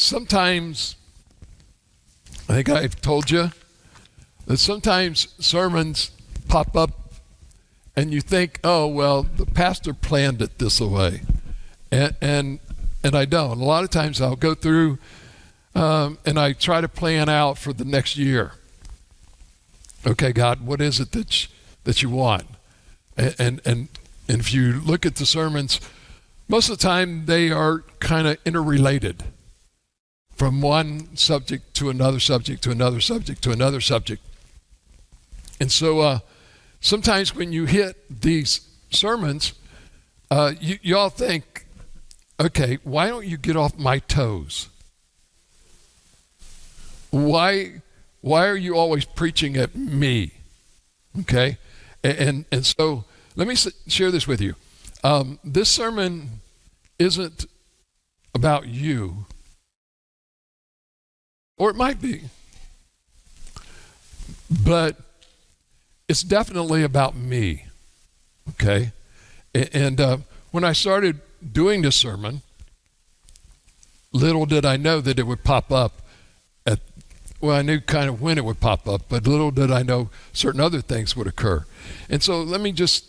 sometimes, I think I've told you, that sometimes sermons pop up and you think, oh, well, the pastor planned it this way. And I don't. A lot of times I'll go through and I try to plan out for the next year. Okay, God, what is it that you want? And if you look at the sermons, most of the time they are kind of interrelated from one subject to another subject to another subject to another subject. And so sometimes when you hit these sermons, you all think, okay, why don't you get off my toes? Why are you always preaching at me? Okay? And so let me share this with you. This sermon isn't about you, or it might be, but it's definitely about me, okay? And when I started doing this sermon, little did I know that it would pop up I knew kind of when it would pop up, but little did I know certain other things would occur. And so let me just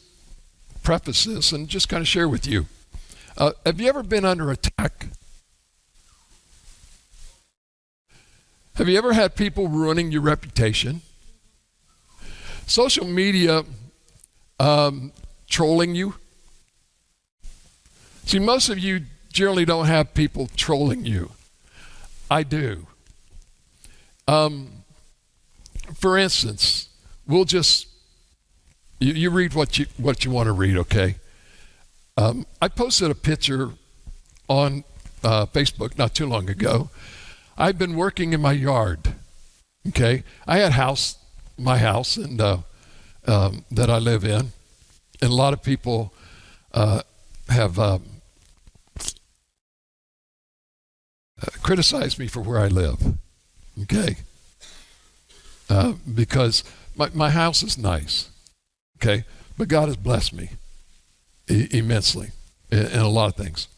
preface this and just kind of share with you. Have you ever been under attack? Have you ever had people ruining your reputation? Social media trolling you? See, most of you generally don't have people trolling you. I do. For instance, we'll just, you read what you want to read, okay? I posted a picture on Facebook not too long ago. I've been working in my yard, okay? I had my house and that I live in, and a lot of people have criticized me for where I live. Okay, because my house is nice, okay, but God has blessed me immensely in a lot of things.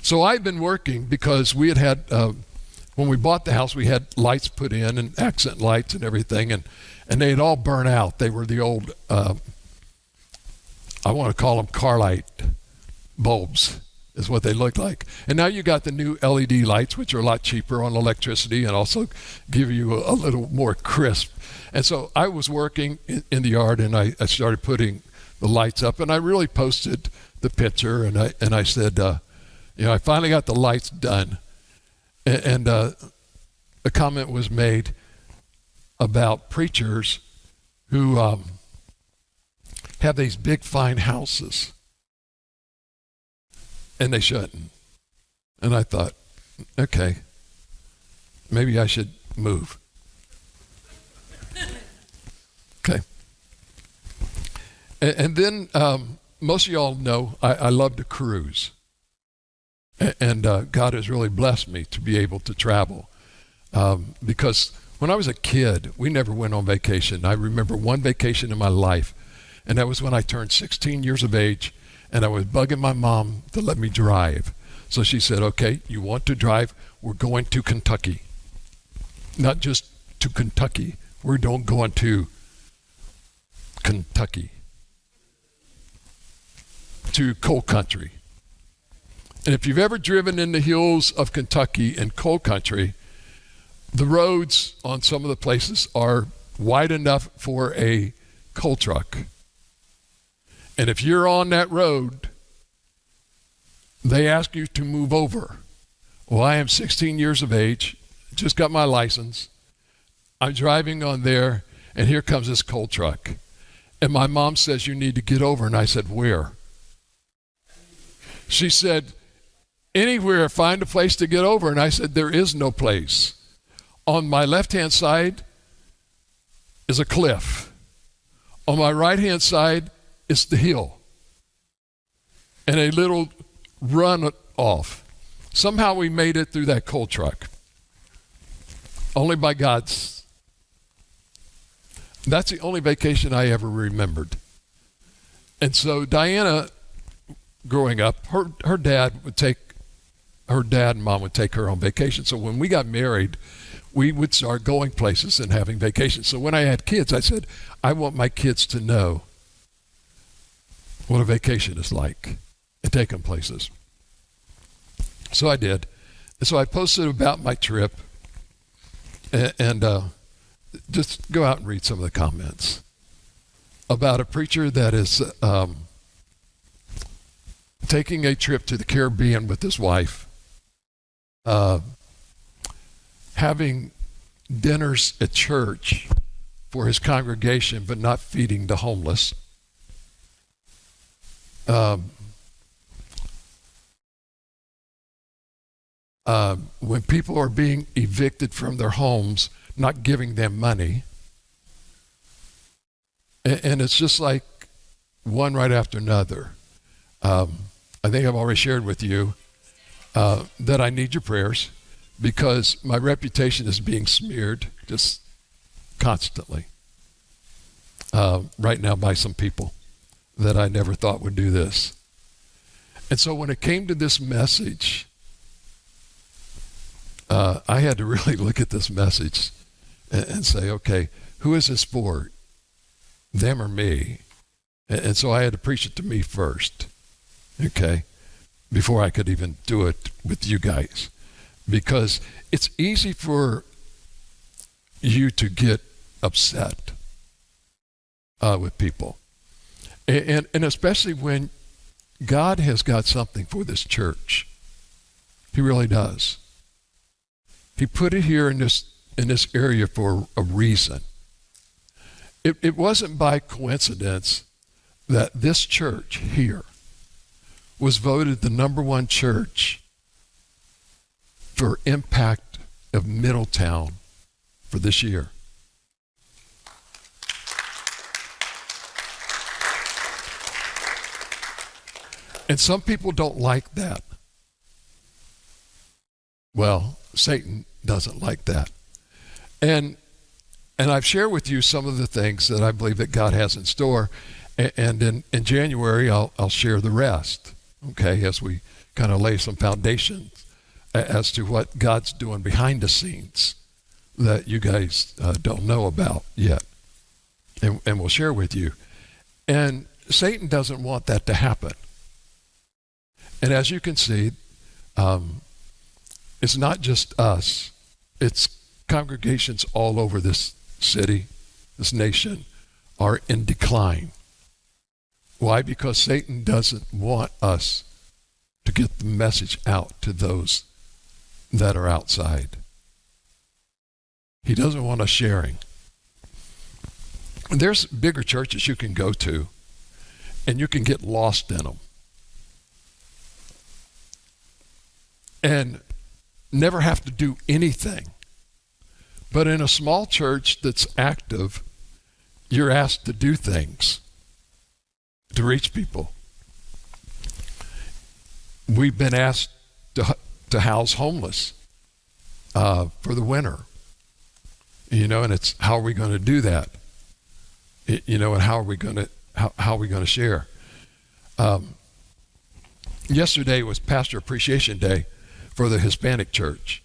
So I've been working because we had when we bought the house, we had lights put in and accent lights and everything, and they had all burnt out. They were the old, I want to call them car light bulbs. Is what they look like. And now you got the new LED lights, which are a lot cheaper on electricity and also give you a little more crisp. And so I was working in the yard, and I started putting the lights up, and I really posted the picture, and I said, I finally got the lights done. And a comment was made about preachers who have these big, fine houses. And they shouldn't. And I thought, okay, maybe I should move. Okay. And then most of y'all know I love to cruise. And God has really blessed me to be able to travel. Because when I was a kid, we never went on vacation. I remember one vacation in my life, and that was when I turned 16 years of age. And I was bugging my mom to let me drive. So she said, okay, you want to drive? We're going to Kentucky. Not just to Kentucky. We're going to Kentucky. To coal country. And if you've ever driven in the hills of Kentucky and coal country, the roads on some of the places are wide enough for a coal truck. And if you're on that road, they ask you to move over. Well, I am 16 years of age, just got my license. I'm driving on there, and here comes this coal truck. And my mom says, you need to get over. And I said, where? She said, anywhere, find a place to get over. And I said, there is no place. On my left-hand side is a cliff. On my right-hand side is the hill and a little run off. Somehow we made it through that coal truck. Only by God's. That's the only vacation I ever remembered. And so Diana, growing up, her dad would take her dad and mom would take her on vacation. So when we got married, we would start going places and having vacations. So when I had kids, I said, I want my kids to know what a vacation is like and take them places. So I did. And so I posted about my trip, and just go out and read some of the comments about a preacher that is taking a trip to the Caribbean with his wife, having dinners at church for his congregation, but not feeding the homeless. When people are being evicted from their homes, not giving them money. And it's just like one right after another. I think I've already shared with you that I need your prayers because my reputation is being smeared just constantly right now by some people that I never thought would do this. And so when it came to this message, I had to really look at this message and say, okay, who is this for? Them or me? And so I had to preach it to me first, okay, before I could even do it with you guys. Because it's easy for you to get upset with people. And especially when God has got something for this church. He really does. He put it here in this area for a reason. It wasn't by coincidence that this church here was voted the #1 church for impact of Middletown for this year. And some people don't like that. Well, Satan doesn't like that. And I've shared with you some of the things that I believe that God has in store. And in January, I'll share the rest, okay, as we kind of lay some foundations as to what God's doing behind the scenes that you guys don't know about yet. And we'll share with you. And Satan doesn't want that to happen. And as you can see, it's not just us. It's congregations all over this city, this nation, are in decline. Why? Because Satan doesn't want us to get the message out to those that are outside. He doesn't want us sharing. There's bigger churches you can go to, and you can get lost in them. And never have to do anything. But in a small church that's active, you're asked to do things to reach people. We've been asked to house homeless for the winter. And it's how are we going to do that? And how are we going to share? Yesterday was Pastor Appreciation Day for the Hispanic church.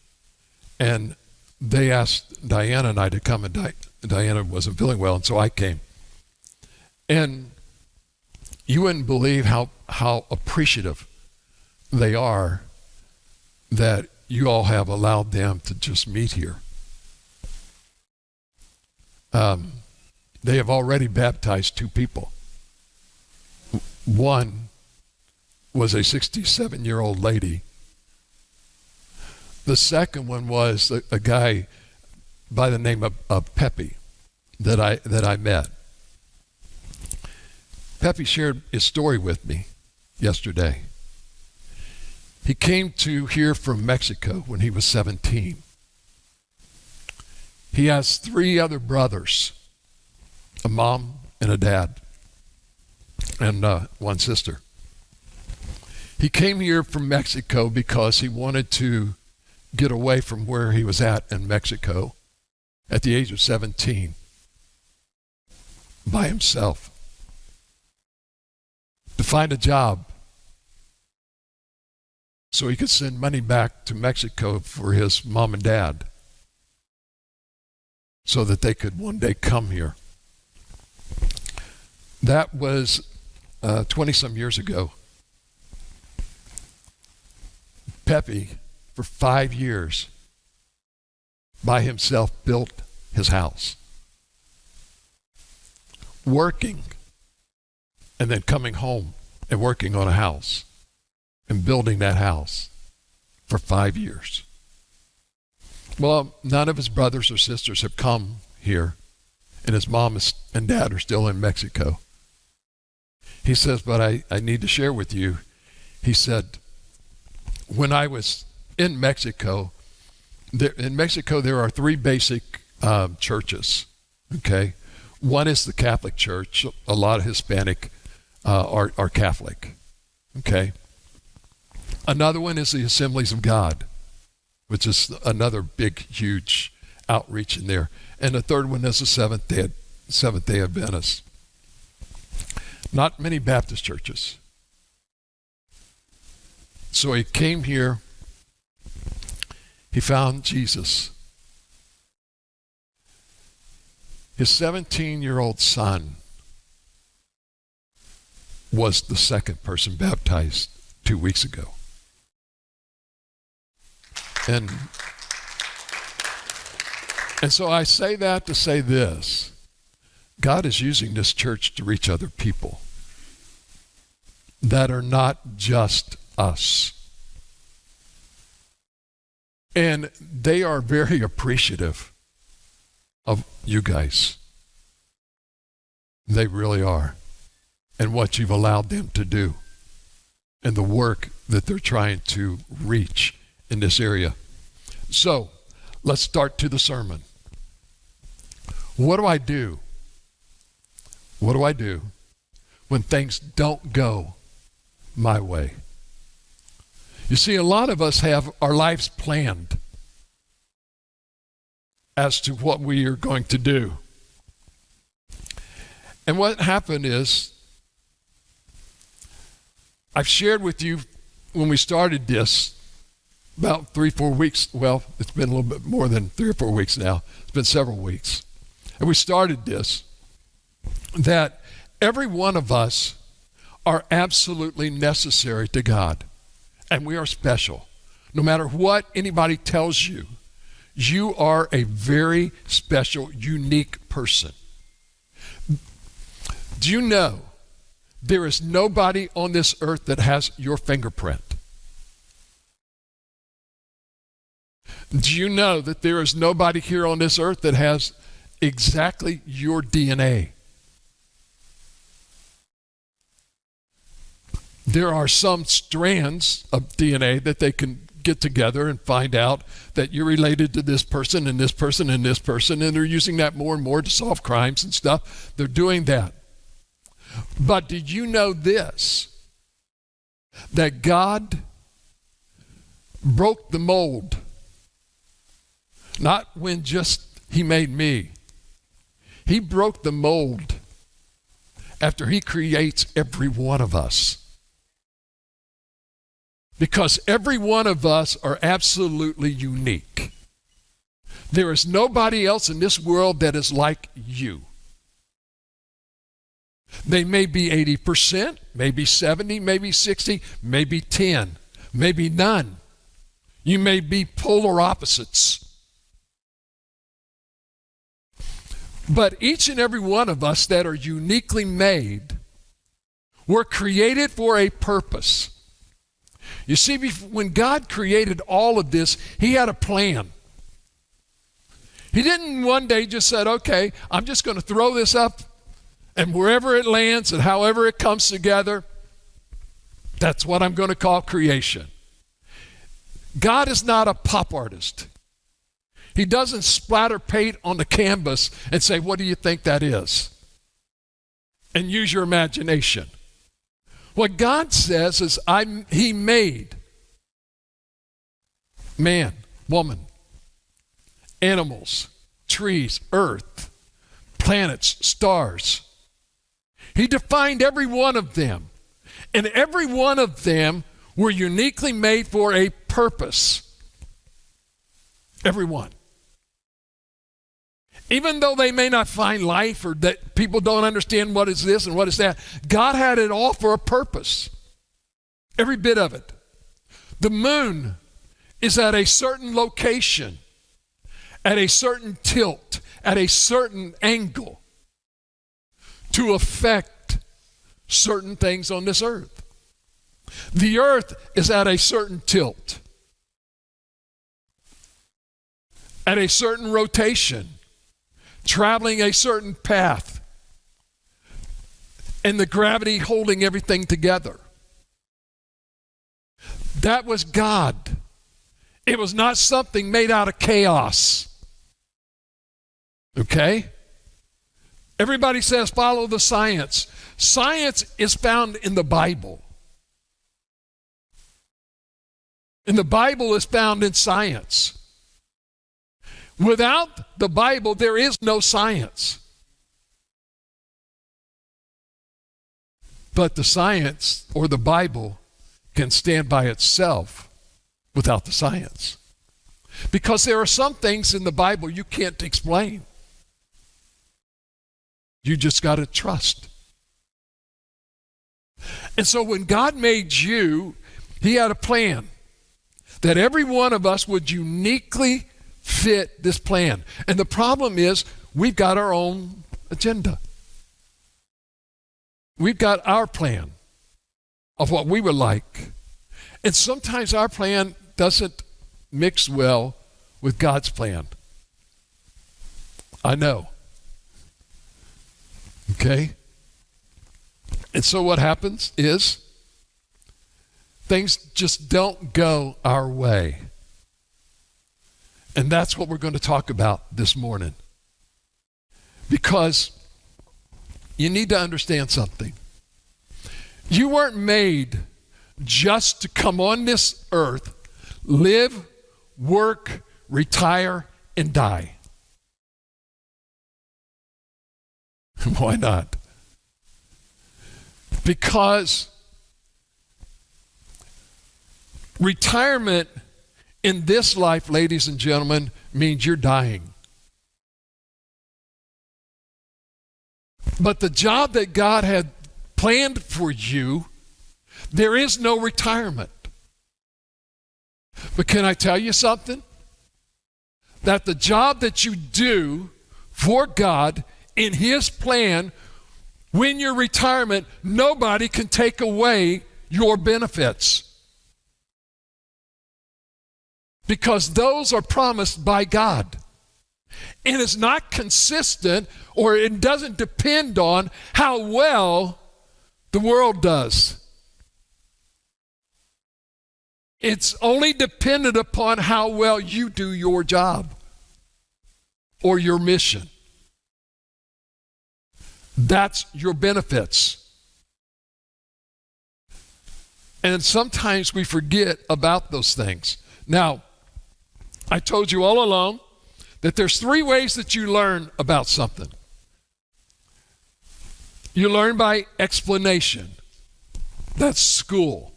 And they asked Diana and I to come, and Diana wasn't feeling well, and so I came. And you wouldn't believe how appreciative they are that you all have allowed them to just meet here. They have already baptized 2 people. One was a 67-year-old lady. The second one was a guy by the name of Pepe that I met. Pepe shared his story with me yesterday. He came to here from Mexico when he was 17. He has 3 other brothers, a mom and a dad, and 1 sister. He came here from Mexico because he wanted to get away from where he was at in Mexico at the age of 17 by himself to find a job so he could send money back to Mexico for his mom and dad so that they could one day come here. That was 20-some years ago. Pepe, for 5 years, by himself built his house. Working and then coming home and working on a house and building that house for 5 years. Well, none of his brothers or sisters have come here, and his mom and dad are still in Mexico. He says, but I need to share with you. He said, when I was in Mexico, there are 3 basic churches, okay? One is the Catholic Church. A lot of Hispanic are Catholic, okay? Another one is the Assemblies of God, which is another big, huge outreach in there. And the third one is the Seventh-day Adventists. Not many Baptist churches. So he came here. He found Jesus. His 17-year-old son was the second person baptized 2 weeks ago. And so I say that to say this. God is using this church to reach other people that are not just us. And they are very appreciative of you guys. They really are. And what you've allowed them to do. And the work that they're trying to reach in this area. So, let's start to the sermon. What do I do? What do I do when things don't go my way? You see, a lot of us have our lives planned as to what we are going to do. And what happened is, I've shared with you when we started this about 3-4 weeks. Well, it's been a little bit more than 3 or 4 weeks now. It's been several weeks. And we started this, that every one of us are absolutely necessary to God. And we are special. No matter what anybody tells you, you are a very special, unique person. Do you know there is nobody on this earth that has your fingerprint? Do you know that there is nobody here on this earth that has exactly your DNA? There are some strands of DNA that they can get together and find out that you're related to this person and this person and this person, and they're using that more and more to solve crimes and stuff. They're doing that. But did you know this? That God broke the mold. Not when just He made me. He broke the mold after He creates every one of us. Because every one of us are absolutely unique. There is nobody else in this world that is like you. They may be 80%, maybe 70, maybe 60, maybe 10, maybe none. You may be polar opposites. But each and every one of us that are uniquely made were created for a purpose. You see, when God created all of this, He had a plan. He didn't one day just said, okay, I'm just going to throw this up, and wherever it lands and however it comes together, that's what I'm going to call creation. God is not a pop artist. He doesn't splatter paint on the canvas and say, what do you think that is? And use your imagination. What God says is, He made man, woman, animals, trees, earth, planets, stars. He defined every one of them. And every one of them We're uniquely made for a purpose. Everyone. Even though they may not find life, or that people don't understand what is this and what is that, God had it all for a purpose. Every bit of it. The moon is at a certain location, at a certain tilt, at a certain angle to affect certain things on this earth. The earth is at a certain tilt, at a certain rotation, traveling a certain path, and the gravity holding everything together. That was God. It was not something made out of chaos. Okay? Everybody says follow the science. Science is found in the Bible. And the Bible is found in science. Without the Bible, there is no science. But the science, or the Bible, can stand by itself without the science. Because there are some things in the Bible you can't explain. You just got to trust. And so when God made you, He had a plan that every one of us would uniquely fit this plan. And the problem is we've got our own agenda. We've got our plan of what we would like. And sometimes our plan doesn't mix well with God's plan. I know. Okay? And so what happens is things just don't go our way. And that's what we're going to talk about this morning. Because you need to understand something. You weren't made just to come on this earth, live, work, retire, and die. Why not? Because retirement in this life, ladies and gentlemen, means you're dying. But the job that God had planned for you, there is no retirement. But can I tell you something? That the job that you do for God in His plan, when you're retirement, nobody can take away your benefits. Because those are promised by God. And it's not consistent, or it doesn't depend on how well the world does. It's only dependent upon how well you do your job or your mission. That's your benefits. And sometimes we forget about those things. Now, I told you all along that there's 3 ways that you learn about something. You learn by explanation. That's school.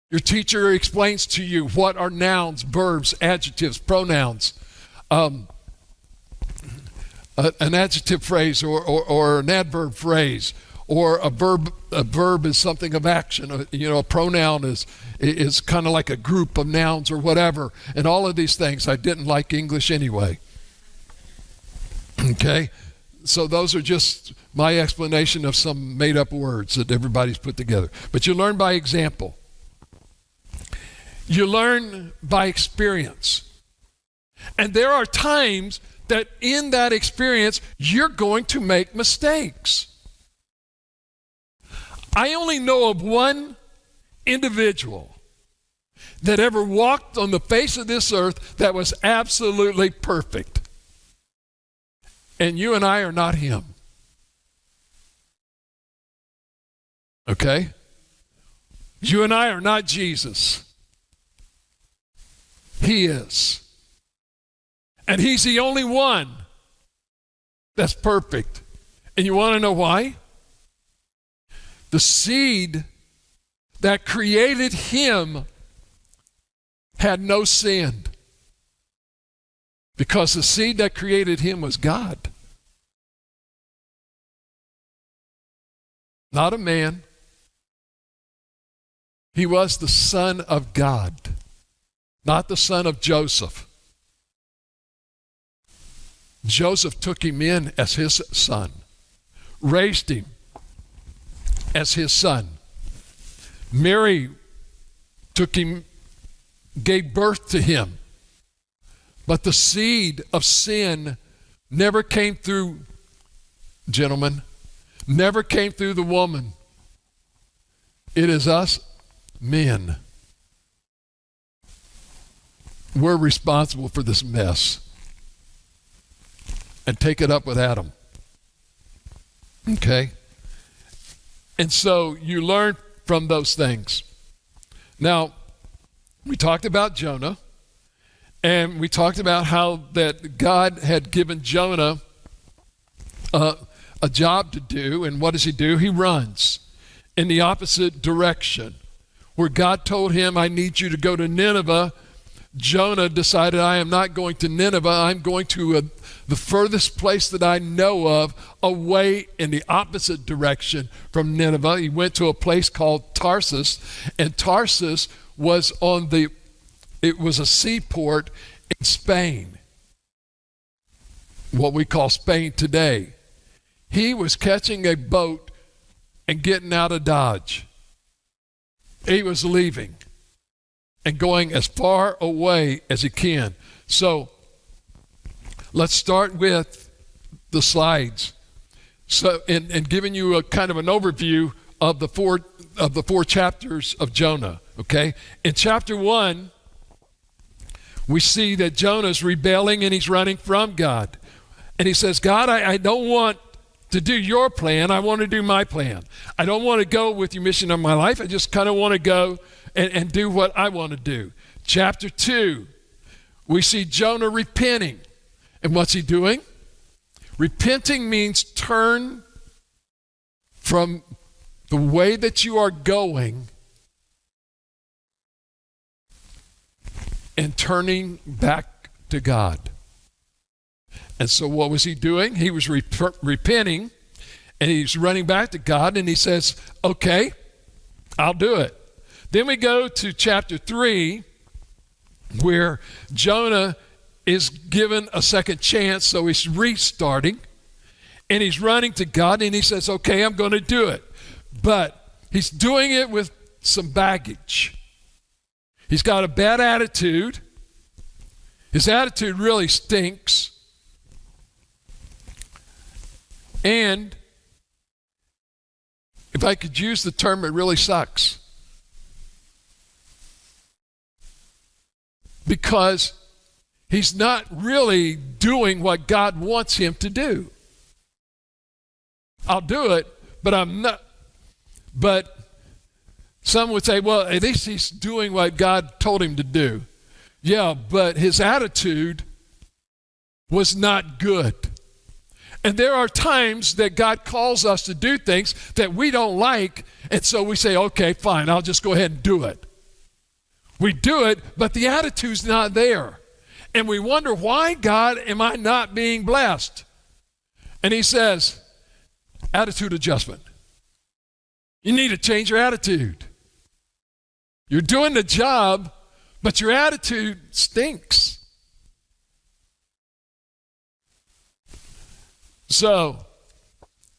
Your teacher explains to you what are nouns, verbs, adjectives, pronouns, an adjective phrase or an adverb phrase, or a verb. A verb is something of action. A pronoun is kind of like a group of nouns or whatever. And all of these things, I didn't like English anyway. Okay? So those are just my explanation of some made-up words that everybody's put together. But you learn by example. You learn by experience. And there are times that in that experience, you're going to make mistakes. I only know of one individual that ever walked on the face of this earth that was absolutely perfect. And you and I are not him. Okay? You and I are not Jesus. He is. And He's the only one that's perfect. And you want to know why? The seed that created him had no sin, because the seed that created him was God. Not a man. He was the Son of God, not the son of Joseph. Joseph took him in as his son, raised him as his son. Mary took him, gave birth to him. But the seed of sin never came through, gentlemen, never came through the woman. It is us men. We're responsible for this mess. And take it up with Adam. Okay? And so you learn from those things. Now, we talked about Jonah, and we talked about how that God had given Jonah a job to do, and what does he do? He runs in the opposite direction. Where God told him, I need you to go to Nineveh, Jonah decided, I am not going to Nineveh, I'm going to the furthest place that I know of, away in the opposite direction from Nineveh. He went to a place called Tarsus, and Tarsus was it was a seaport in Spain, what we call Spain today. He was catching a boat and getting out of Dodge. He was leaving and going as far away as he can. So let's start with the slides. So, and giving you a kind of an overview of the four chapters of Jonah. Okay, in chapter 1, we see that Jonah's rebelling and he's running from God, and he says, "God, I don't want to do your plan. I want to do my plan. I don't want to go with your mission of my life. I just kind of want to go and do what I want to do." Chapter 2, we see Jonah repenting. And what's he doing? Repenting means turn from the way that you are going and turning back to God. And so what was he doing? He was repenting, and he's running back to God, and he says, okay, I'll do it. Then we go to chapter 3, where Jonah is given a second chance, so he's restarting, and he's running to God, and he says, okay, I'm going to do it. But he's doing it with some baggage. He's got a bad attitude. His attitude really stinks. And if I could use the term, it really sucks. Because he's not really doing what God wants him to do. I'll do it, but I'm not. But some would say, well, at least he's doing what God told him to do. Yeah, but his attitude was not good. And there are times that God calls us to do things that we don't like, and so we say, okay, fine, I'll just go ahead and do it. We do it, but the attitude's not there. And we wonder, why, God, am I not being blessed? And he says, attitude adjustment. You need to change your attitude. You're doing the job, but your attitude stinks. So,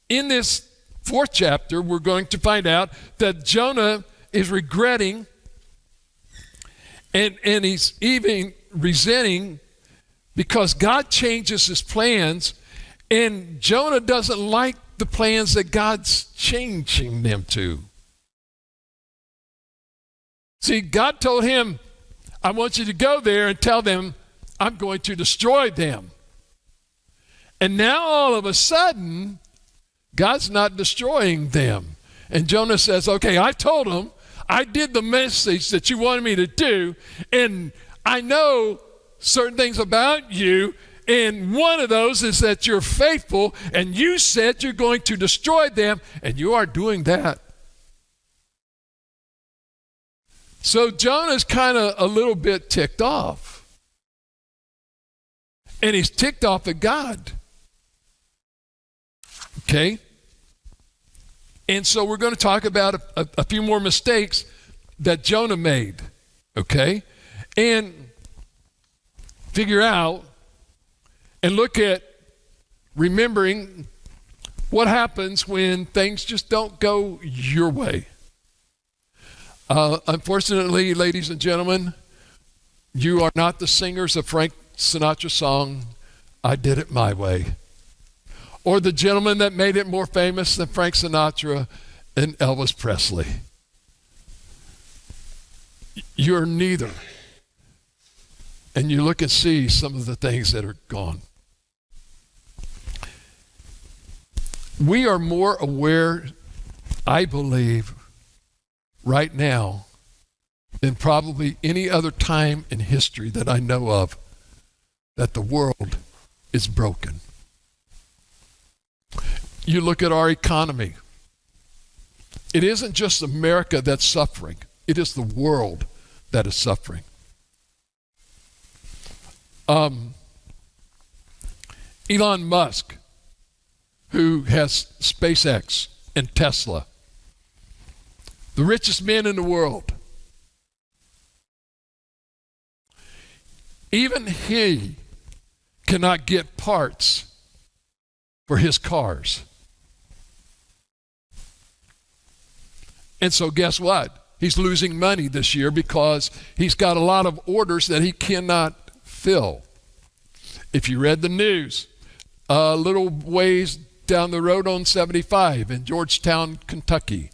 in this 4th chapter, we're going to find out that Jonah is regretting, and he's even resenting, because God changes his plans, and Jonah doesn't like the plans that God's changing them to. See, God told him, I want you to go there and tell them I'm going to destroy them. And now all of a sudden, God's not destroying them. And Jonah says, okay, I told them, I did the message that you wanted me to do, and I know certain things about you, and one of those is that you're faithful, and you said you're going to destroy them, and you are doing that. So Jonah's kind of a little bit ticked off. And he's ticked off at God. Okay? And so we're going to talk about a few more mistakes that Jonah made. Okay? And figure out and look at remembering what happens when things just don't go your way. Unfortunately, ladies and gentlemen, you are not the singers of Frank Sinatra's song, I Did It My Way, or the gentleman that made it more famous than Frank Sinatra and Elvis Presley. You're neither. And you look and see some of the things that are gone. We are more aware, I believe, right now than probably any other time in history that I know of that the world is broken. You look at our economy. It isn't just America that's suffering. It is the world that is suffering. Elon Musk, who has SpaceX and Tesla, the richest man in the world, even he cannot get parts for his cars. And so guess what? He's losing money this year because he's got a lot of orders that he cannot fill. If you read the news, a little ways down the road on 75 in Georgetown, Kentucky,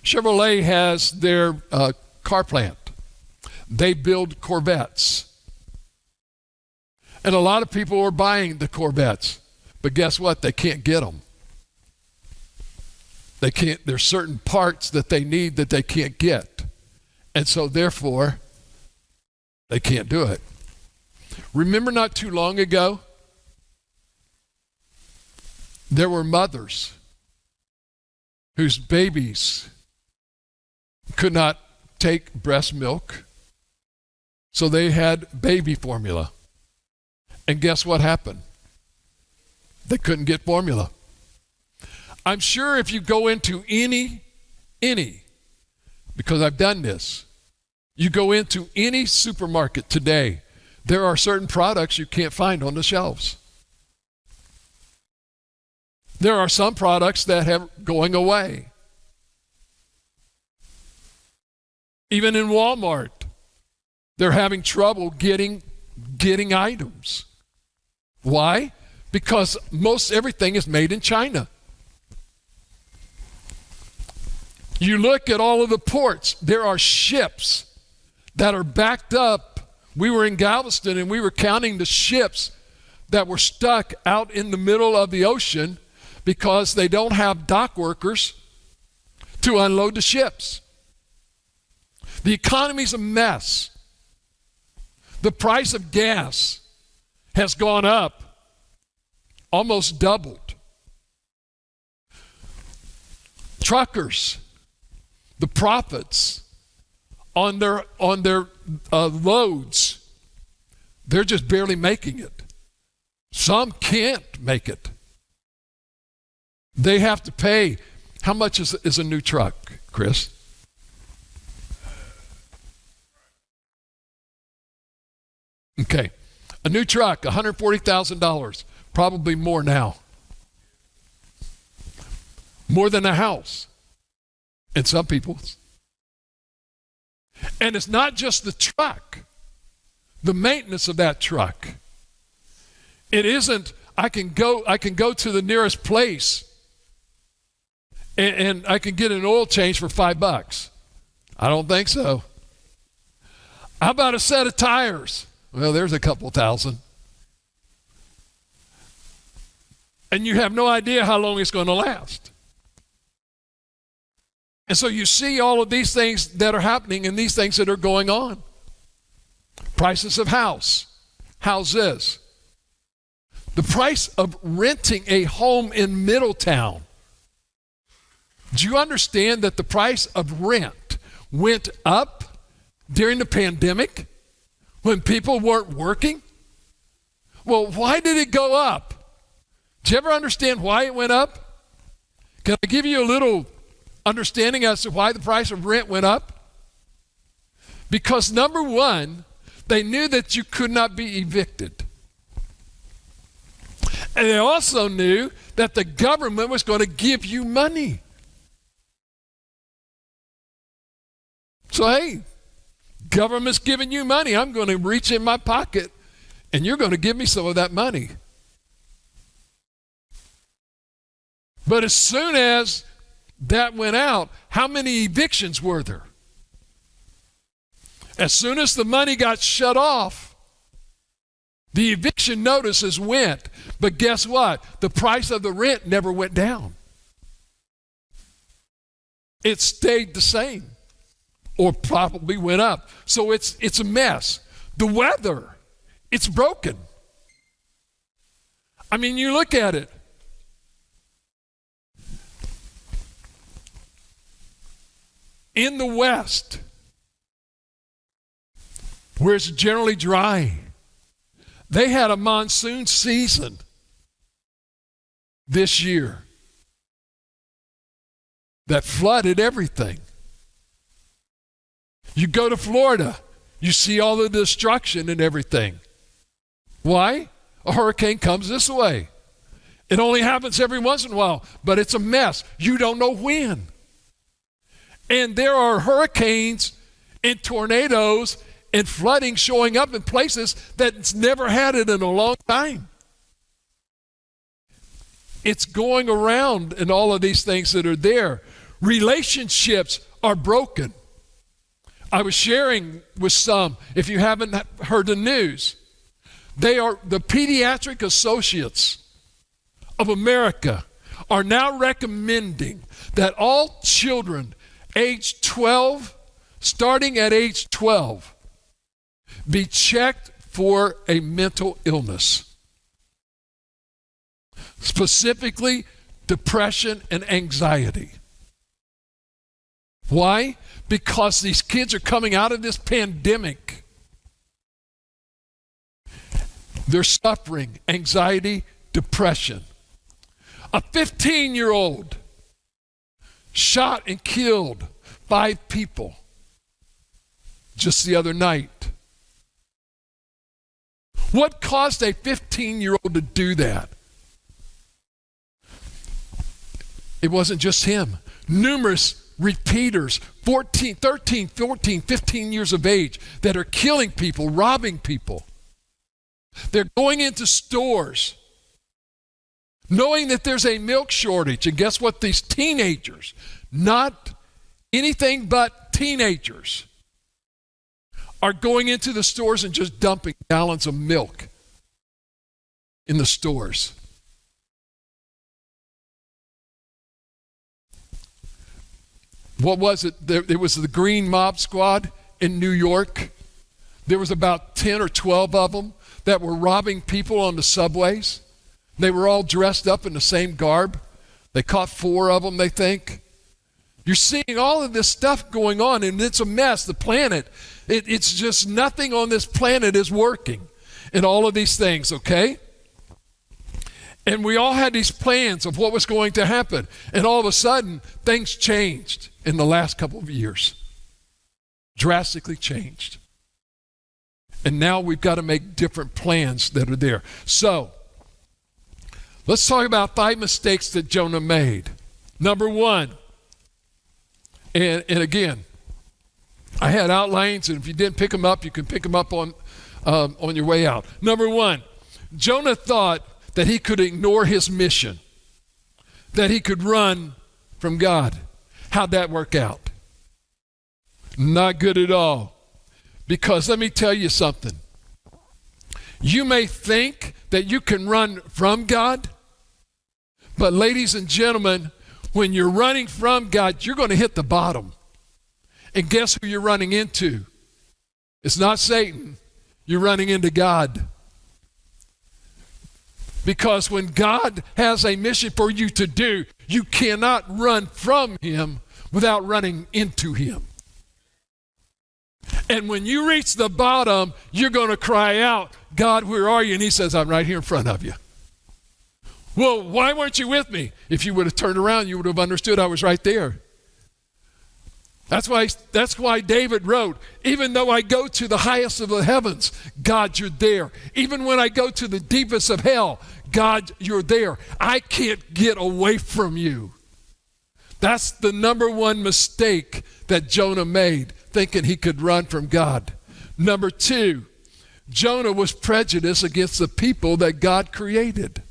Chevrolet has their car plant. They build Corvettes. And a lot of people are buying the Corvettes. But guess what? They can't get them. They can't. There's certain parts that they need that they can't get. And so therefore, they can't do it. Remember not too long ago, there were mothers whose babies could not take breast milk, so they had baby formula. And guess what happened? They couldn't get formula. I'm sure if you go into any, because I've done this, you go into any supermarket today, there are certain products you can't find on the shelves. There are some products that have going away. Even in Walmart, they're having trouble getting items. Why? Because most everything is made in China. You look at all of the ports, there are ships that are backed up. We were in Galveston and we were counting the ships that were stuck out in the middle of the ocean because they don't have dock workers to unload the ships. The economy's a mess. The price of gas has gone up, almost doubled. Truckers, the profits on their loads, they're just barely making it. Some can't make it. They have to pay. How much is a new truck, Chris? Okay. A new truck, $140,000, probably more now. More than a house in some people's. And it's not just the truck, the maintenance of that truck. It isn't, I can go to the nearest place and I can get an oil change for $5. I don't think so. How about a set of tires? Well, there's a couple thousand. And you have no idea how long it's going to last. And so you see all of these things that are happening and these things that are going on. Prices of houses. The price of renting a home in Middletown. Do you understand that the price of rent went up during the pandemic when people weren't working? Well, why did it go up? Do you ever understand why it went up? Can I give you a little understanding as to why the price of rent went up? Because number one, they knew that you could not be evicted. And they also knew that the government was going to give you money. So, hey, government's giving you money. I'm going to reach in my pocket, and you're going to give me some of that money. But as soon as that went out, how many evictions were there? As soon as the money got shut off, the eviction notices went. But guess what? The price of the rent never went down. It stayed the same, or probably went up. So it's a mess. The weather, it's broken. I mean, you look at it. In the West, where it's generally dry, they had a monsoon season this year that flooded everything. You go to Florida, you see all the destruction and everything. Why? A hurricane comes this way. It only happens every once in a while, but it's a mess. You don't know when. And there are hurricanes and tornadoes and flooding showing up in places that's never had it in a long time. It's going around in all of these things that are there. Relationships are broken. I was sharing with some, if you haven't heard the news, they are the Pediatric Associates of America are now recommending that all children age 12, starting at age 12, be checked for a mental illness. Specifically, depression and anxiety. Why? Because these kids are coming out of this pandemic. They're suffering anxiety, depression. A 15-year-old shot and killed 5 people just the other night. What caused a 15-year-old to do that? It wasn't just him. Numerous repeaters, 13, 14, 15 years of age, that are killing people, robbing people. They're going into stores knowing that there's a milk shortage. And guess what? These teenagers, not anything but teenagers, are going into the stores and just dumping gallons of milk in the stores. What was it? It was the Green Mob Squad in New York. There was about 10 or 12 of them that were robbing people on the subways. They were all dressed up in the same garb. They caught 4 of them, they think. You're seeing all of this stuff going on, and it's a mess. The planet, it's just nothing on this planet is working in all of these things, okay? And we all had these plans of what was going to happen. And all of a sudden, things changed in the last couple of years. Drastically changed. And now we've got to make different plans that are there. So, let's talk about 5 mistakes that Jonah made. Number 1, and again, I had outlines, and if you didn't pick them up, you can pick them up on your way out. Number 1, Jonah thought that he could ignore his mission, that he could run from God. How'd that work out? Not good at all. Because let me tell you something. You may think that you can run from God, but ladies and gentlemen, when you're running from God, you're going to hit the bottom. And guess who you're running into? It's not Satan. You're running into God. Because when God has a mission for you to do, you cannot run from him without running into him. And when you reach the bottom, you're going to cry out, God, where are you? And he says, I'm right here in front of you. Well, why weren't you with me? If you would have turned around, you would have understood I was right there. That's why David wrote, even though I go to the highest of the heavens, God, you're there. Even when I go to the deepest of hell, God, you're there. I can't get away from you. That's the number one mistake that Jonah made, thinking he could run from God. Number two, Jonah was prejudiced against the people that God created.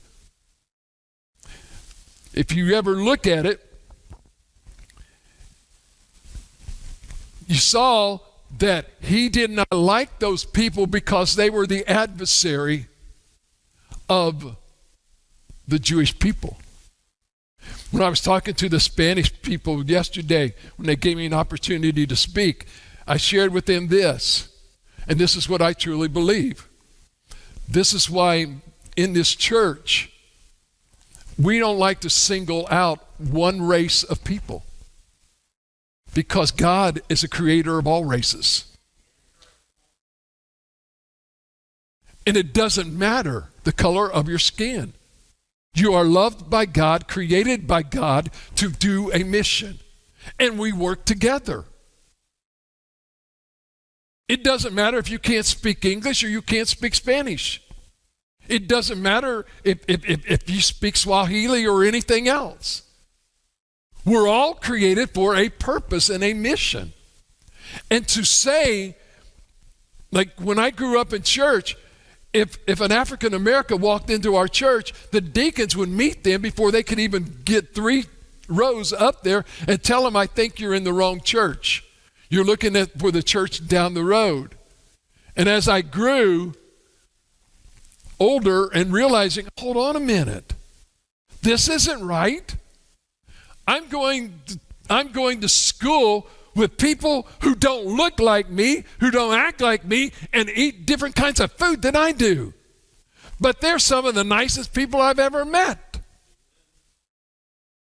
If you ever look at it, you saw that he did not like those people because they were the adversary of the Jewish people. When I was talking to the Spanish people yesterday, when they gave me an opportunity to speak, I shared with them this, and this is what I truly believe. This is why in this church, we don't like to single out one race of people, because God is a creator of all races. And it doesn't matter the color of your skin. You are loved by God, created by God to do a mission. And we work together. It doesn't matter if you can't speak English or you can't speak Spanish. It doesn't matter if you speak Swahili or anything else. We're all created for a purpose and a mission. And to say, like when I grew up in church, if an African American walked into our church, the deacons would meet them before they could even get 3 rows up there and tell them, I think you're in the wrong church. You're looking for the church down the road. And as I grew older and realizing, hold on a minute, this isn't right. I'm going to school with people who don't look like me, who don't act like me, and eat different kinds of food than I do. But they're some of the nicest people I've ever met.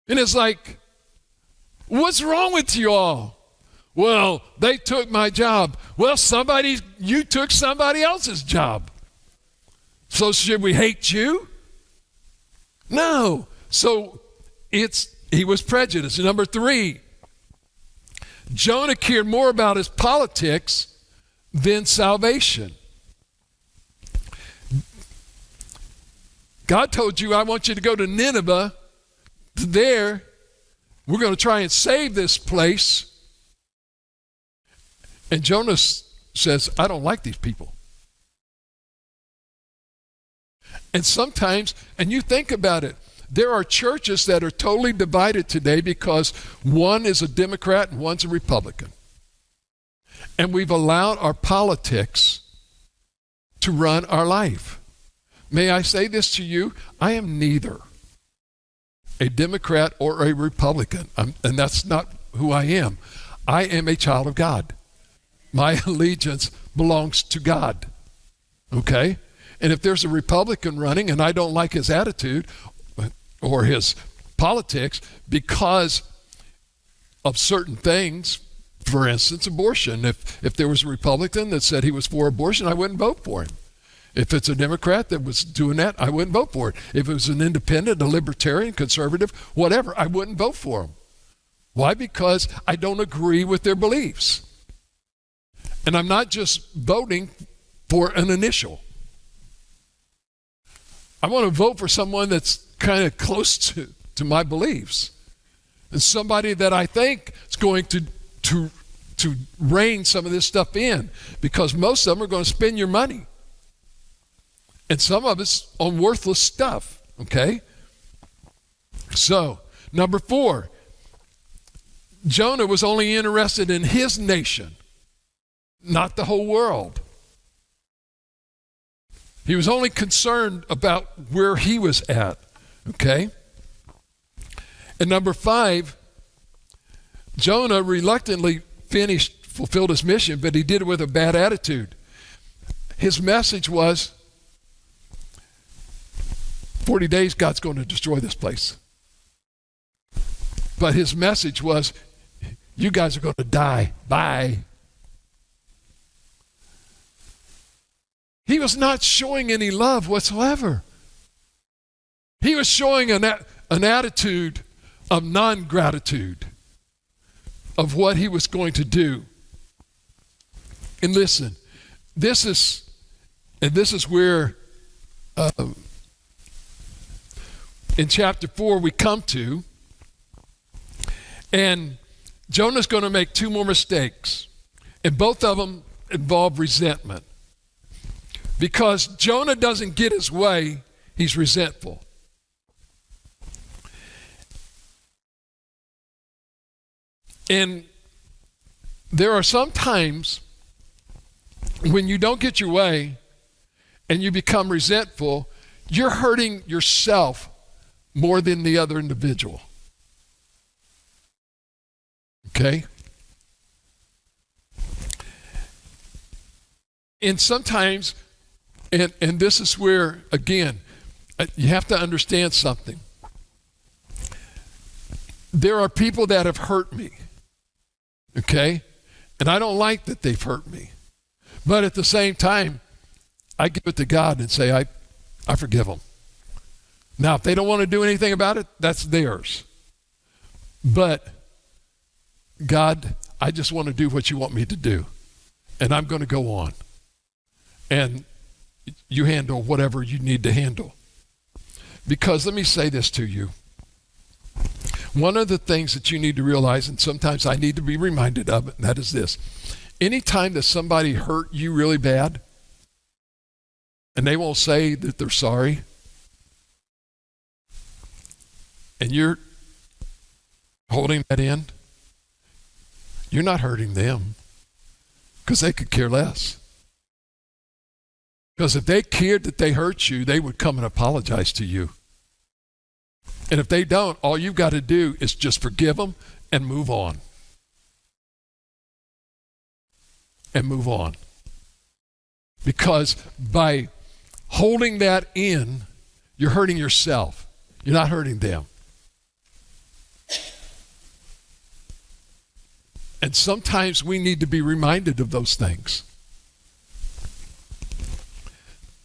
And it's like, what's wrong with you all? Well, they took my job. Well, you took somebody else's job. So should we hate you? No. So he was prejudiced. Number 3, Jonah cared more about his politics than salvation. God told you, I want you to go to Nineveh. There, we're going to try and save this place. And Jonah says, I don't like these people. And sometimes, and you think about it, there are churches that are totally divided today because one is a Democrat and one's a Republican. And we've allowed our politics to run our life. May I say this to you? I am neither a Democrat or a Republican, and that's not who I am. I am a child of God. My allegiance belongs to God. Okay? And if there's a Republican running and I don't like his attitude or his politics because of certain things, for instance, abortion. If there was a Republican that said he was for abortion, I wouldn't vote for him. If it's a Democrat that was doing that, I wouldn't vote for it. If it was an independent, a libertarian, conservative, whatever, I wouldn't vote for him. Why? Because I don't agree with their beliefs. And I'm not just voting for an initial. I want to vote for someone that's kind of close to my beliefs, and somebody that I think is going to rein some of this stuff in, because most of them are going to spend your money, and some of it's on worthless stuff. Okay, so number 4, Jonah was only interested in his nation, not the whole world. He was only concerned about where he was at. Okay? And number 5, Jonah reluctantly fulfilled his mission, but he did it with a bad attitude. His message was, 40 days, God's going to destroy this place. But his message was, you guys are going to die. Bye. was not showing any love whatsoever. He was showing an attitude of non-gratitude of what he was going to do. And listen, this is where in chapter 4 we come to, and Jonah's going to make two more mistakes, and both of them involve resentment. Because Jonah doesn't get his way, he's resentful. And there are some times when you don't get your way and you become resentful, you're hurting yourself more than the other individual. Okay? And sometimes, and this is where, again, you have to understand something. There are people that have hurt me. Okay? And I don't like that they've hurt me. But at the same time, I give it to God and say, I forgive them. Now, if they don't want to do anything about it, that's theirs. But God, I just want to do what you want me to do. And I'm going to go on. And you handle whatever you need to handle. Because let me say this to you. One of the things that you need to realize, and sometimes I need to be reminded of it, and that is this. Anytime that somebody hurt you really bad, and they won't say that they're sorry, and you're holding that in, you're not hurting them, because they could care less. Because if they cared that they hurt you, they would come and apologize to you. And if they don't, all you've got to do is just forgive them and move on. And move on. Because by holding that in, you're hurting yourself. You're not hurting them. And sometimes we need to be reminded of those things.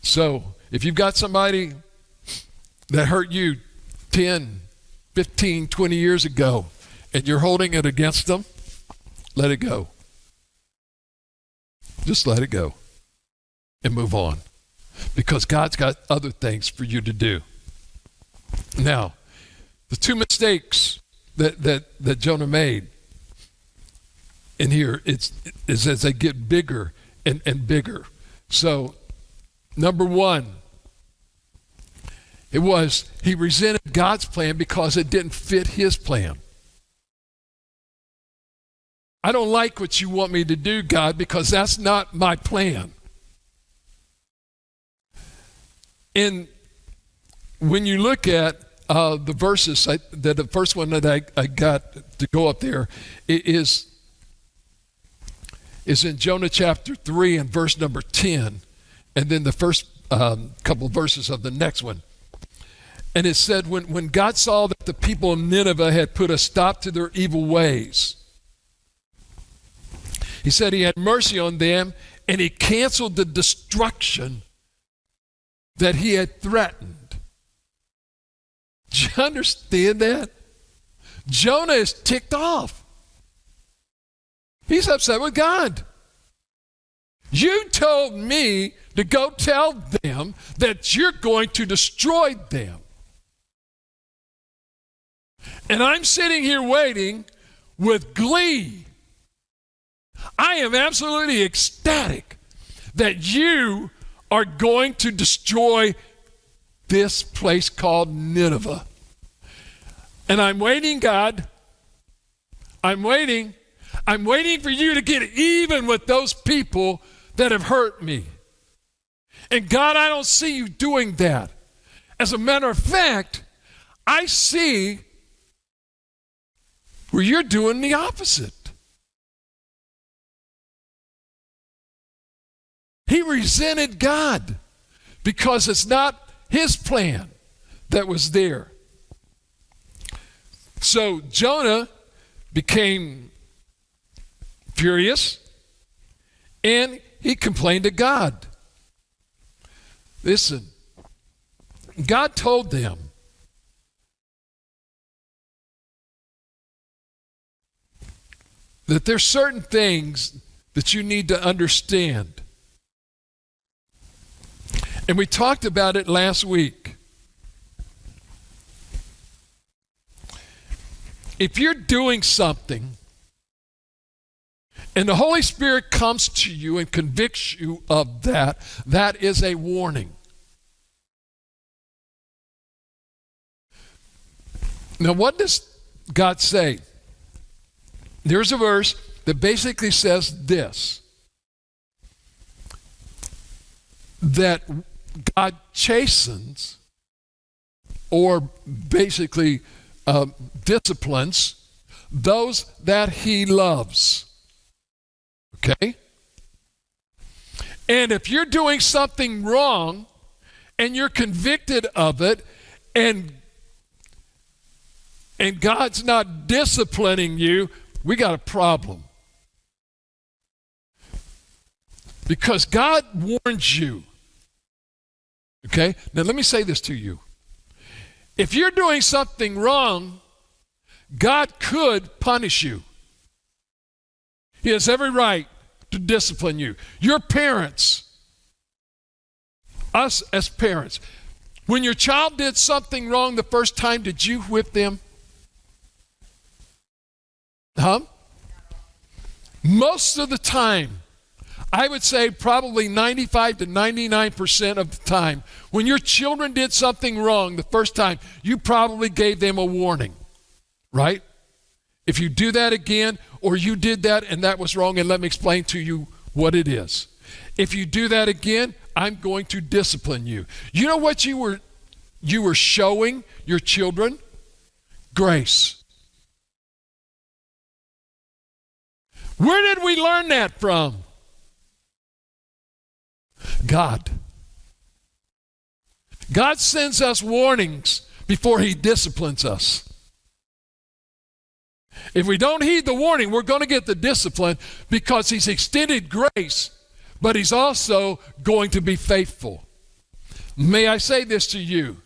So, if you've got somebody that hurt you 10, 15, 20 years ago, and you're holding it against them, let it go. Just let it go and move on. Because God's got other things for you to do. Now, the two mistakes that Jonah made in here is as they get bigger and bigger. So, number one, it was he resented God's plan because it didn't fit his plan. I don't like what you want me to do, God, because that's not my plan. And when you look at the verses, the first one that I got to go up there is in Jonah chapter 3 and verse number 10, and then the first couple verses of the next one. And it said, when God saw that the people of Nineveh had put a stop to their evil ways, he said he had mercy on them, and he canceled the destruction that he had threatened. Do you understand that? Jonah is ticked off. He's upset with God. You told me to go tell them that you're going to destroy them. And I'm sitting here waiting with glee. I am absolutely ecstatic that you are going to destroy this place called Nineveh. And I'm waiting, God. I'm waiting for you to get even with those people that have hurt me. And God, I don't see you doing that. As a matter of fact, I see where you're doing the opposite. He resented God because it's not his plan that was there. So Jonah became furious and he complained to God. Listen, God told them that there's certain things that you need to understand. And we talked about it last week. If you're doing something and the Holy Spirit comes to you and convicts you of that, that is a warning. Now, what does God say? There's a verse that basically says this, that God chastens or basically disciplines those that he loves. Okay? And if you're doing something wrong and you're convicted of it and God's not disciplining you, we got a problem. Because God warns you. Okay? Now let me say this to you. If you're doing something wrong, God could punish you. He has every right to discipline you. Your parents, us as parents, when your child did something wrong the first time, did you whip them? Huh? Most of the time, I would say probably 95 to 99% of the time, when your children did something wrong the first time, you probably gave them a warning, right? If you do that again, or you did that and that was wrong, and let me explain to you what it is. If you do that again, I'm going to discipline you. You know what you were showing your children? Grace. Where did we learn that from? God. God sends us warnings before he disciplines us. If we don't heed the warning, we're going to get the discipline because he's extended grace, but he's also going to be faithful. May I say this to you?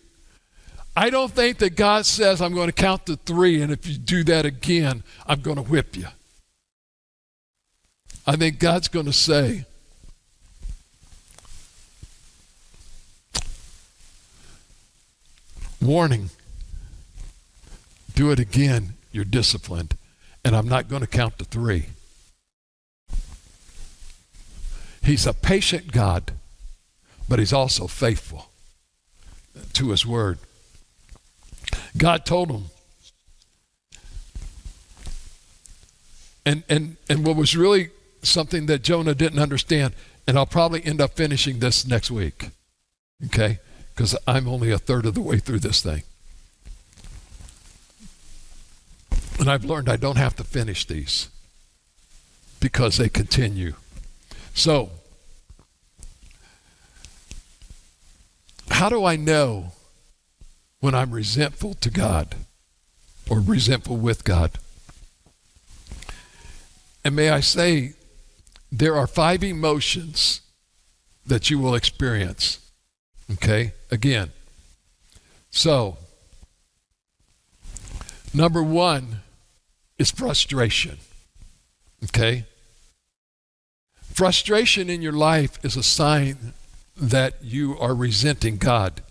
I don't think that God says, I'm going to count to 3, and if you do that again, I'm going to whip you. I think God's going to say, warning, do it again, you're disciplined, and I'm not going to count to 3. He's a patient God, but he's also faithful to his word. God told him, and what was really something that Jonah didn't understand, and I'll probably end up finishing this next week, okay? Because I'm only a third of the way through this thing. And I've learned I don't have to finish these because they continue. So, how do I know when I'm resentful to God or resentful with God? And may I say, there are 5 emotions that you will experience. Okay? Again. So, number 1 is frustration. Okay? Frustration in your life is a sign that you are resenting God.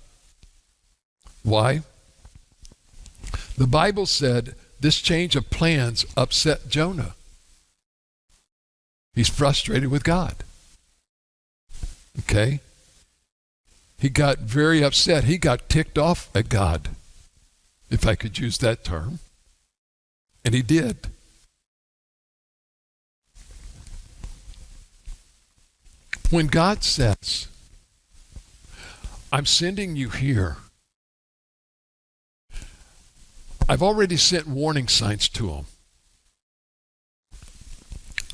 Why? The Bible said this change of plans upset Jonah. He's frustrated with God. Okay? He got very upset. He got ticked off at God, if I could use that term. And he did. When God says, I'm sending you here, I've already sent warning signs to them.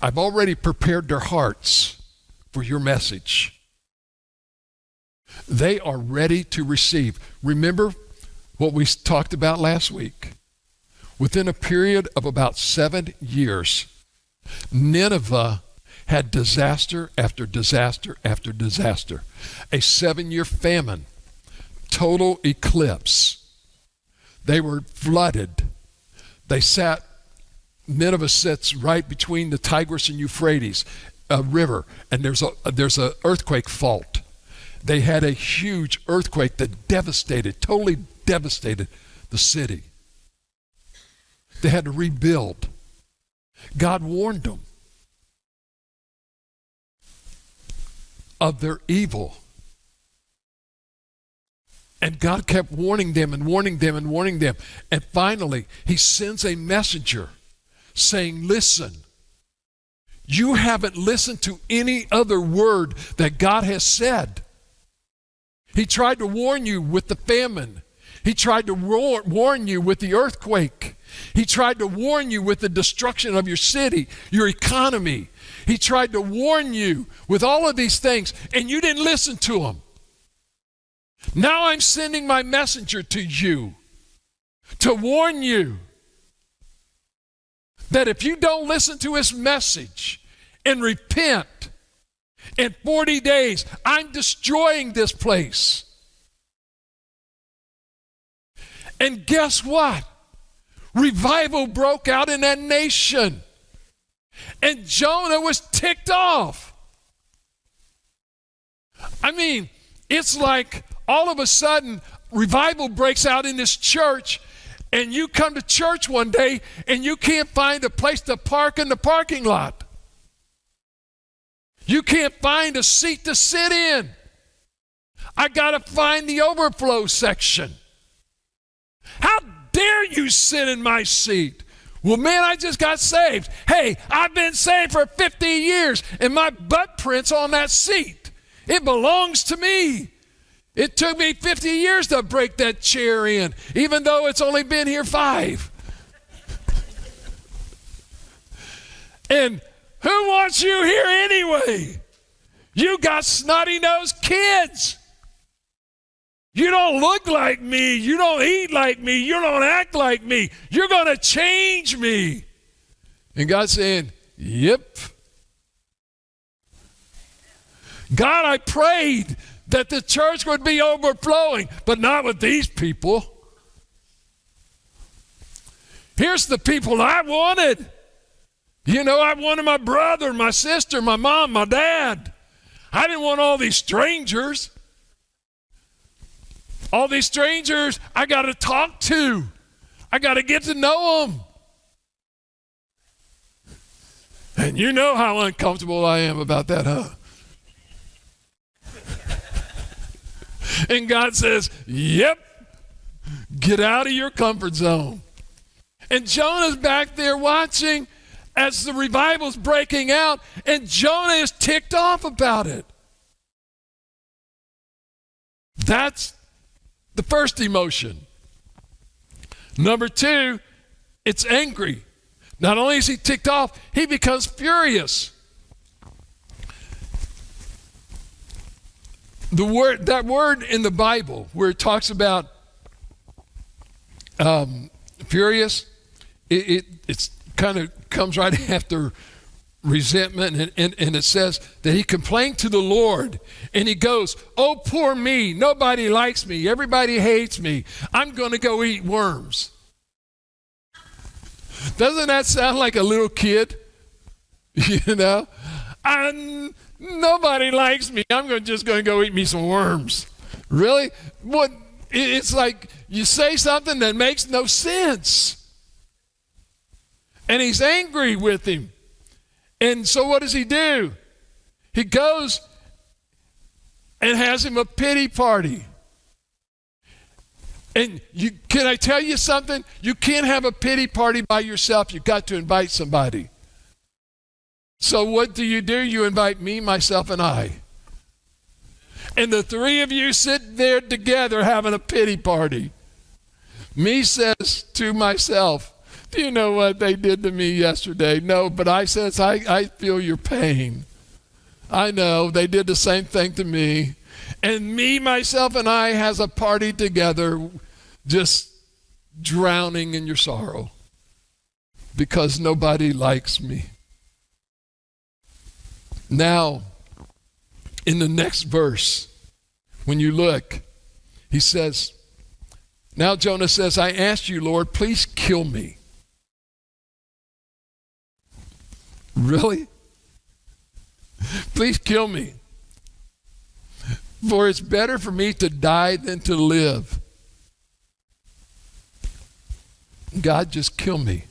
I've already prepared their hearts for your message. They are ready to receive. Remember what we talked about last week? Within a period of about 7 years, Nineveh had disaster after disaster after disaster. A 7-year famine, total eclipse. They were flooded. Nineveh sits right between the Tigris and Euphrates river, and there's a earthquake fault. They had a huge earthquake that totally devastated the city. They had to rebuild. God warned them of their evil. And God kept warning them and warning them and warning them. And finally, he sends a messenger saying, listen, you haven't listened to any other word that God has said. He tried to warn you with the famine. He tried to warn you with the earthquake. He tried to warn you with the destruction of your city, your economy. He tried to warn you with all of these things, and you didn't listen to him. Now I'm sending my messenger to you to warn you that if you don't listen to his message and repent, in 40 days, I'm destroying this place. And guess what? Revival broke out in that nation. And Jonah was ticked off. I mean, it's like all of a sudden, revival breaks out in this church, and you come to church one day, and you can't find a place to park in the parking lot. You can't find a seat to sit in. I got to find the overflow section. How dare you sit in my seat? Well, man, I just got saved. Hey, I've been saved for 50 years, and my butt print's on that seat. It belongs to me. It took me 50 years to break that chair in, even though it's only been here 5. And who wants you here anyway? You got snotty-nosed kids. You don't look like me. You don't eat like me. You don't act like me. You're going to change me. And God's saying, yep. God, I prayed that the church would be overflowing, but not with these people. Here's the people I wanted. You know, I wanted my brother, my sister, my mom, my dad. I didn't want all these strangers. All these strangers I got to talk to. I got to get to know them. And you know how uncomfortable I am about that, huh? And God says, yep, get out of your comfort zone. And Jonah's back there watching as the revival's breaking out, and Jonah is ticked off about it. That's the first emotion. Number 2, it's angry. Not only is he ticked off, he becomes furious. That word in the Bible where it talks about furious, it's kind of comes right after resentment, and it says that he complained to the Lord, and he goes, oh, poor me, nobody likes me, everybody hates me, I'm going to go eat worms. Doesn't that sound like a little kid? You know, nobody likes me, I'm just going to go eat me some worms. Really? What? It's like you say something that makes no sense. And he's angry with him. And so what does he do? He goes and has him a pity party. And can I tell you something? You can't have a pity party by yourself. You've got to invite somebody. So what do? You invite me, myself, and I. And the 3 of you sit there together having a pity party. Me says to myself, do you know what they did to me yesterday? No, but I says, I feel your pain. I know, they did the same thing to me. And me, myself, and I has a party together, just drowning in your sorrow because nobody likes me. Now, in the next verse, when you look, he says, now Jonah says, I asked you, Lord, please kill me. Really? Please kill me. For it's better for me to die than to live. God, just kill me.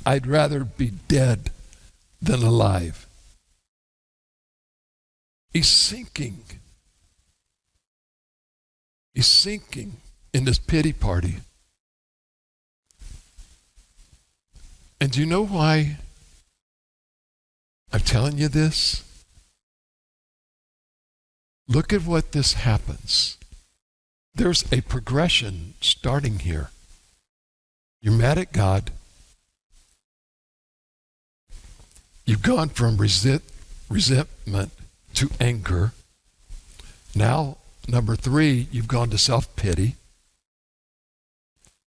I'd rather be dead than alive. He's sinking. He's sinking in this pity party. And do you know why I'm telling you this? Look at what this happens. There's a progression starting here. You're mad at God. You've gone from resentment to anger. Now, number 3, you've gone to self-pity.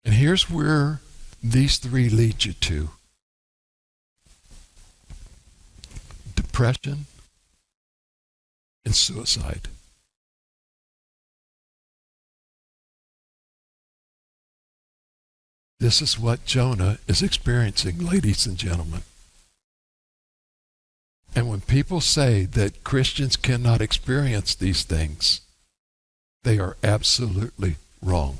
And here's where these 3 lead you to. Depression and suicide. This is what Jonah is experiencing, ladies and gentlemen. And when people say that Christians cannot experience these things, they are absolutely wrong.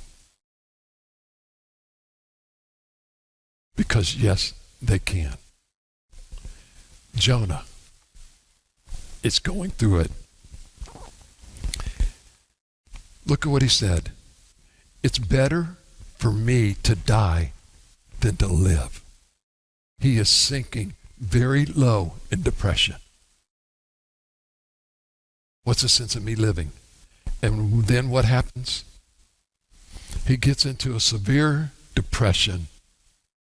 Because yes, they can. Jonah is going through it. Look at what he said. It's better for me to die than to live. He is sinking very low in depression. What's the sense of me living? And then what happens? He gets into a severe depression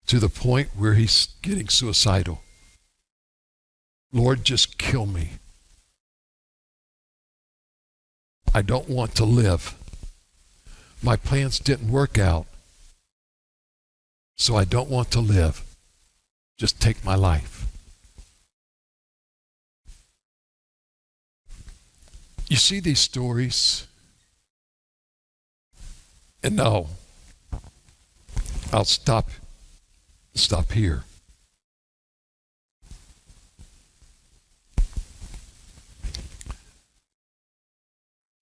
to the point where he's getting suicidal. Lord, just kill me. I don't want to live. My plans didn't work out, so I don't want to live. Just take my life. You see these stories, and no, I'll stop here.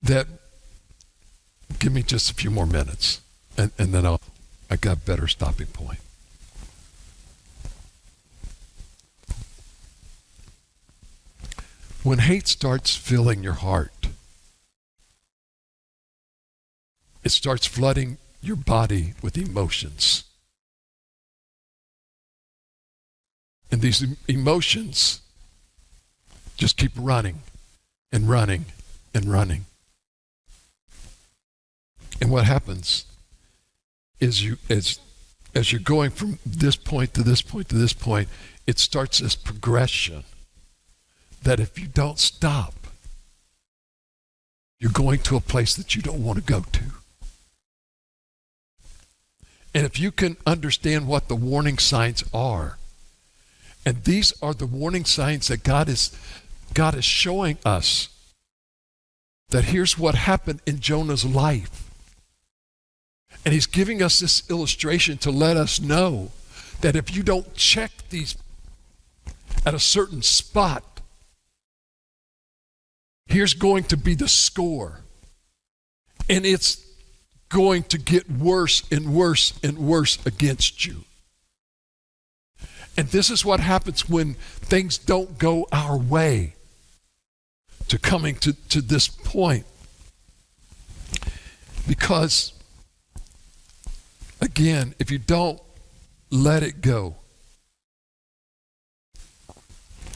That, give me just a few more minutes, and then I got a better stopping point. When hate starts filling your heart, it starts flooding your body with emotions. And these emotions just keep running and running and running. And what happens is as you're going from this point to this point to this point, it starts this progression that if you don't stop, you're going to a place that you don't want to go to. And if you can understand what the warning signs are, and these are the warning signs that God is showing us, that here's what happened in Jonah's life. And he's giving us this illustration to let us know that if you don't check these at a certain spot, here's going to be the score. And it's going to get worse and worse and worse against you. And this is what happens when things don't go our way to coming to this point. Because, again, if you don't let it go.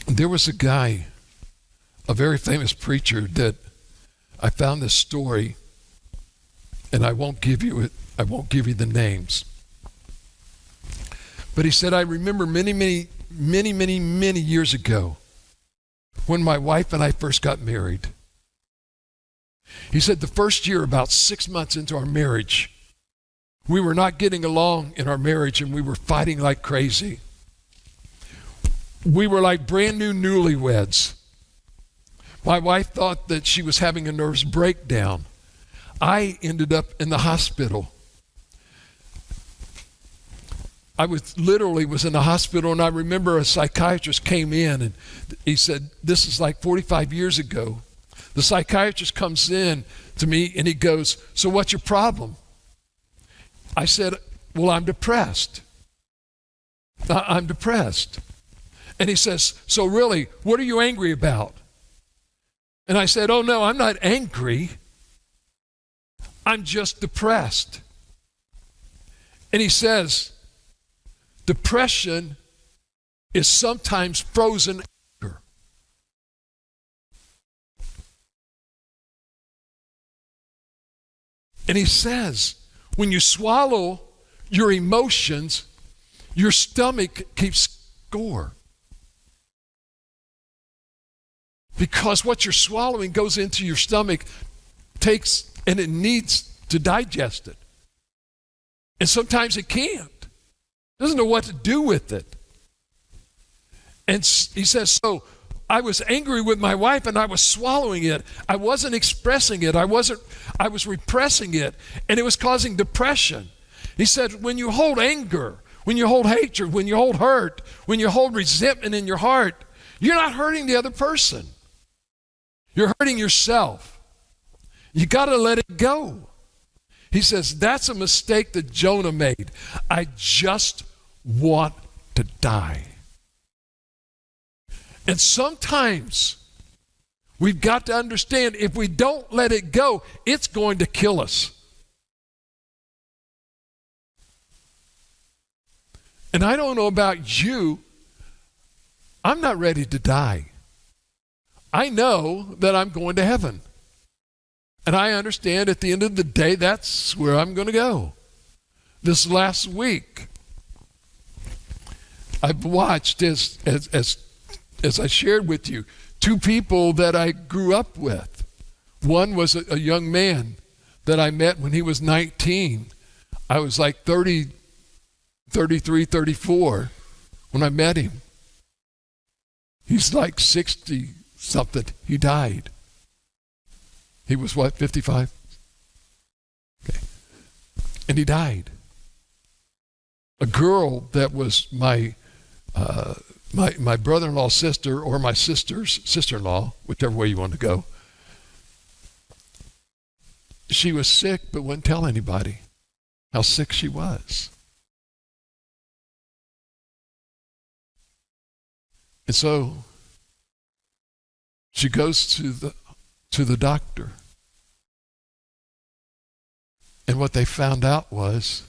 There was a guy, a very famous preacher, that I found this story, and I won't give you the names. But he said, I remember many years ago when my wife and I first got married. He said the first year, about 6 months into our marriage, we were not getting along in our marriage and we were fighting like crazy. We were like brand new newlyweds. My wife thought that she was having a nervous breakdown. I ended up in the hospital. I was in the hospital, and I remember a psychiatrist came in, and he said, this is like 45 years ago. The psychiatrist comes in to me, and he goes, so what's your problem? I said, well, I'm depressed. I'm depressed. And he says, so really, what are you angry about? And I said, oh, no, I'm not angry. I'm just depressed. And he says, depression is sometimes frozen anger. And he says, when you swallow your emotions, your stomach keeps score. Because what you're swallowing goes into your stomach, and it needs to digest it. And sometimes it can't. Doesn't know what to do with it. And he says, so I was angry with my wife and I was swallowing it. I wasn't expressing it. I was repressing it, and it was causing depression. He said, when you hold anger, when you hold hatred, when you hold hurt, when you hold resentment in your heart, you're not hurting the other person. You're hurting yourself. You got to let it go. He says, that's a mistake that Jonah made. I just want to die. And sometimes we've got to understand, if we don't let it go, it's going to kill us. And I don't know about you, I'm not ready to die. I know that I'm going to heaven. And I understand at the end of the day, that's where I'm going to go. This last week, I've watched, as I shared with you, two people that I grew up with. One was a young man that I met when he was 19. I was like 30, 33, 34 when I met him. He's like 60 something. He died. He was what, 55? Okay. And he died. A girl that was my brother-in-law's sister, or my sister's sister-in-law, whichever way you want to go. She was sick but wouldn't tell anybody how sick she was. And so she goes to the doctor. And what they found out was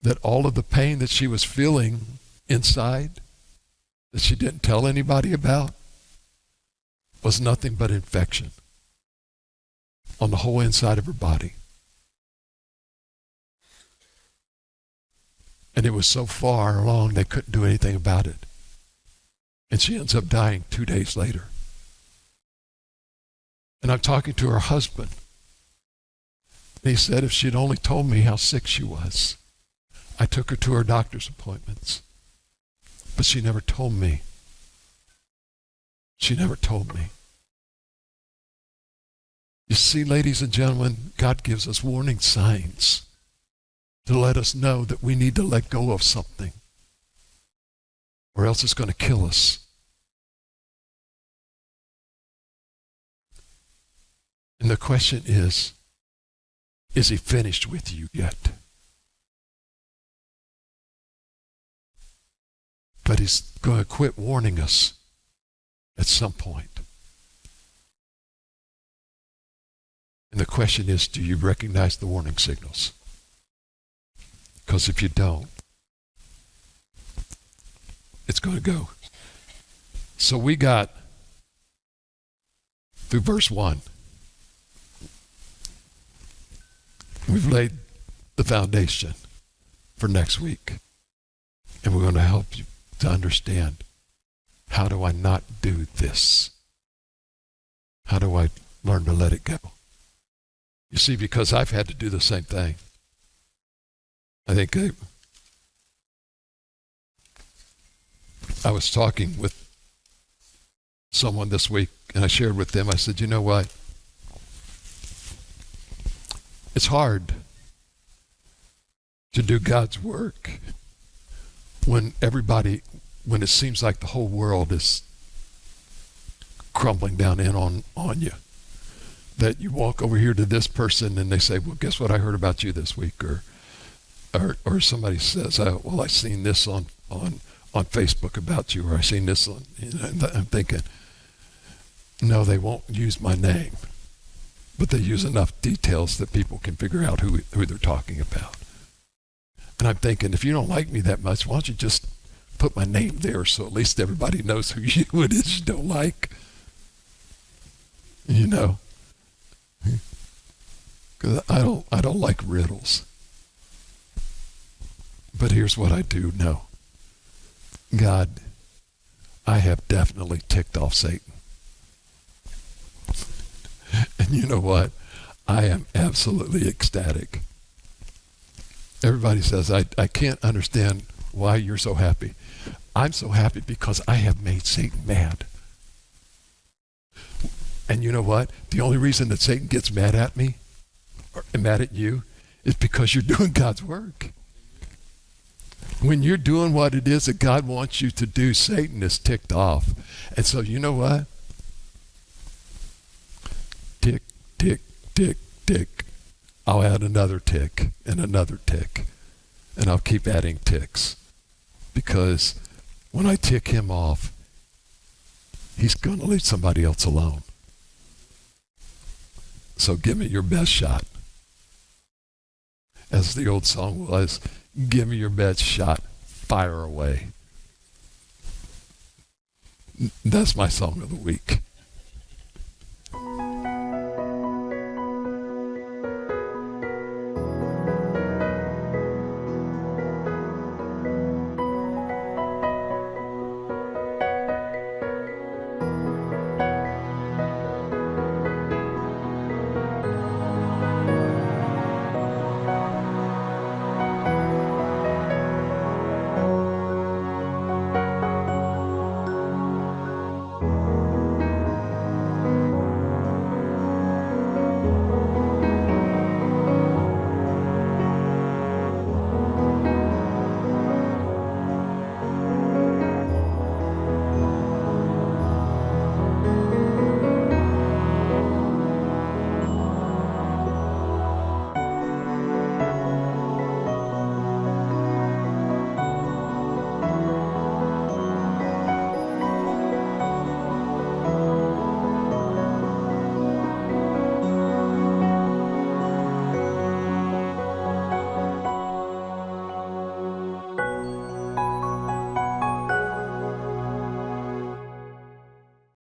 that all of the pain that she was feeling inside, that she didn't tell anybody about, was nothing but infection on the whole inside of her body. And it was so far along they couldn't do anything about it. And she ends up dying 2 days later. And I'm talking to her husband. And he said if she'd only told me how sick she was. I took her to her doctor's appointments. But she never told me. She never told me. You see, ladies and gentlemen, God gives us warning signs to let us know that we need to let go of something, or else it's going to kill us. And the question is he finished with you yet? But he's going to quit warning us at some point. And the question is, do you recognize the warning signals? Because if you don't, it's going to go. So we got through verse 1. We've laid the foundation for next week. And we're going to help you to understand, how do I not do this? How do I learn to let it go? You see, because I've had to do the same thing. I think I was talking with someone this week, and I shared with them, I said, you know what? It's hard to do God's work when it seems like the whole world is crumbling down in on you. That you walk over here to this person and they say, well, guess what I heard about you this week? Or somebody says, well, I seen this on Facebook about you, or I seen this on, I'm thinking, no, they won't use my name, but they use enough details that people can figure out who they're talking about. And I'm thinking, if you don't like me that much, why don't you just put my name there so at least everybody knows who it is you don't like? You know, because I don't like riddles. But here's what I do know. God, I have definitely ticked off Satan. And you know what? I am absolutely ecstatic. Everybody says, I can't understand why you're so happy. I'm so happy because I have made Satan mad. And you know what? The only reason that Satan gets mad at me, or mad at you, is because you're doing God's work. When you're doing what it is that God wants you to do, Satan is ticked off. And so you know what? Tick, tick, tick, tick. I'll add another tick and another tick. And I'll keep adding ticks. Because when I tick him off, he's going to leave somebody else alone. So give me your best shot. As the old song was, give me your best shot, fire away. That's my song of the week.